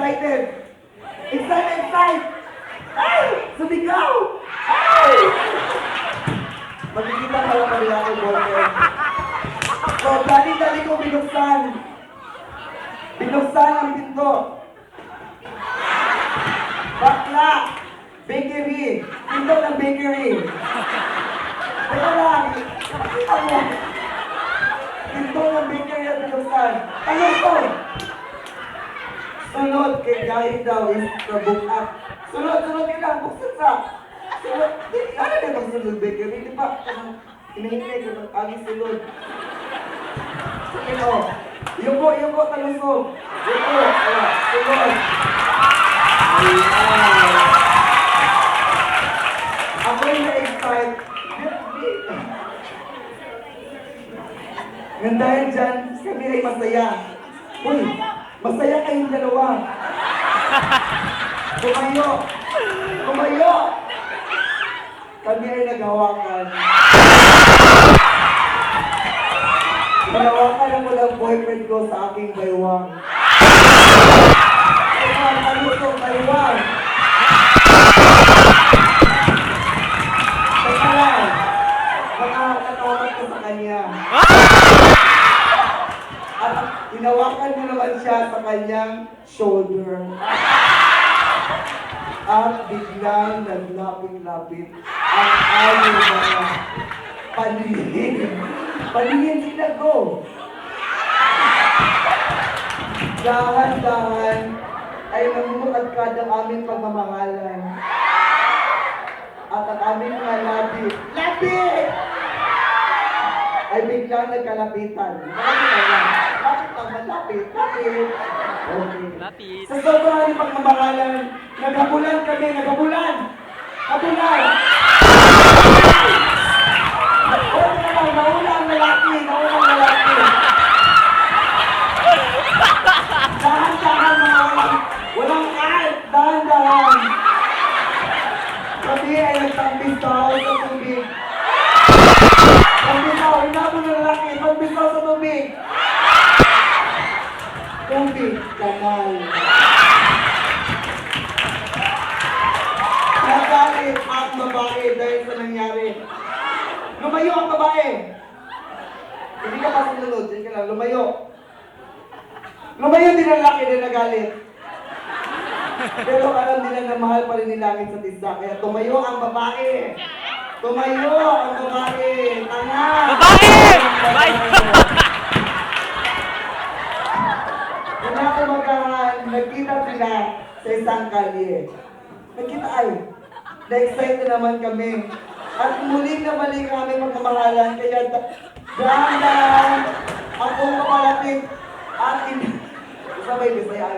Excited! Excited! Ay! Sumigaw! Ay! Magkikita ka lang kami ako, boyfriend. So, dali-dali ko binuksan. Binuksan ang pinto. Bakla! Bakery! Pinto ng bakery! Teka lang! Nakita mo! Pinto ng bakery at binuksan. Ano to? Sunod kay Gary daw is the book up. Sunod yun lang, buksan sa. Sunod, ano na bang sunod bakery? Di ba? Hinahintay ko ng aming sunod. Sige o. Yuko, talusog. Yuko, sunod. Ako yung na-excite. Nang dahil dyan, kami ay masaya. Uy, masaya kayong dalawa. Kumayo! Kami ay naghawakan. Hinawakan ako ng boyfriend ko sa aking baywang. Talusog, baywang. Teka lang, nakakatawamat ko sa kanya. At hinawakan mo naman siya sa kanyang shoulder. At biglang naglapit-lapit ang ayaw mga paningin. Paningin sila ko. Dahan-dahan ay namumukadkad ang aming pagmamahalan. At ang aming mga lapit ay biglang nagkalapitan. Lapit. Okay. Lapit. Sa sobrang pagmamahalan, naghabulan kami. Habulan! Nauna ang lalaki. Dahan-dahan mga walang kahit. Dahan-dahan. Kami ay nagtambisaw sa tubig. Tambisaw, hinabol ng lalaki. Tambisaw sa tubig. Tubig, kanal. Nagalit ang babae dahil sa nangyari. Lumayo ang babae. Hindi ka pa sinunod. Sige ka lang, lumayo. Lumayo din ang laki na nagalit. Pero alam nila na mahal pa rin nila ang isa't isa. Kaya tumayo ang babae. Tumayo ang babae. Tanga! Babae! Nagkita sila sa isang kalye. Na-excite naman kami. At muling na balik kami magkamahalan. Kaya dahan-dahan akong kapalapit at sabay Bisaya.